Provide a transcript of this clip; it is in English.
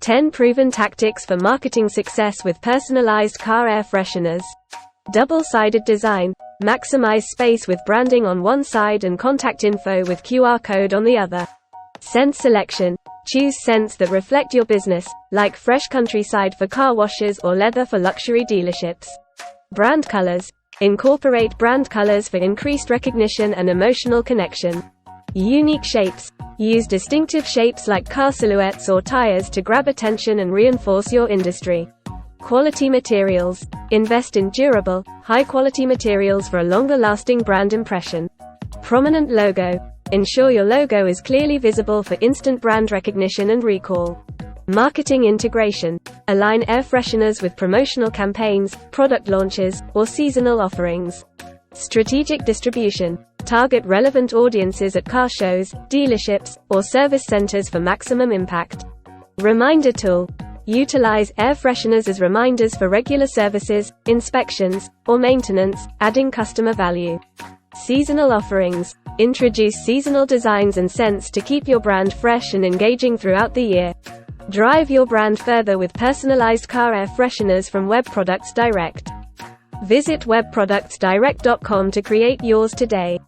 10 proven tactics for marketing success with personalized car air fresheners. Double-sided design. Maximize space with branding on one side and contact info with QR code on the other. Scent selection. Choose scents that reflect your business, like fresh countryside for car washes or leather for luxury dealerships. Brand colors. Incorporate brand colors for increased recognition and emotional connection. Unique shapes. Use distinctive shapes like car silhouettes or tires to grab attention and reinforce your industry. Quality materials. Invest in durable, high-quality materials for a longer-lasting brand impression. Prominent logo. Ensure your logo is clearly visible for instant brand recognition and recall. Marketing integration. Align air fresheners with promotional campaigns, product launches, or seasonal offerings. Strategic distribution. Target relevant audiences at car shows, dealerships, or service centers for maximum impact. Reminder tool. Utilize air fresheners as reminders for regular services, inspections, or maintenance, adding customer value. Seasonal offerings. Introduce seasonal designs and scents to keep your brand fresh and engaging throughout the year. Drive your brand further with personalized car air fresheners from Web Products Direct. Visit webproductsdirect.com to create yours today.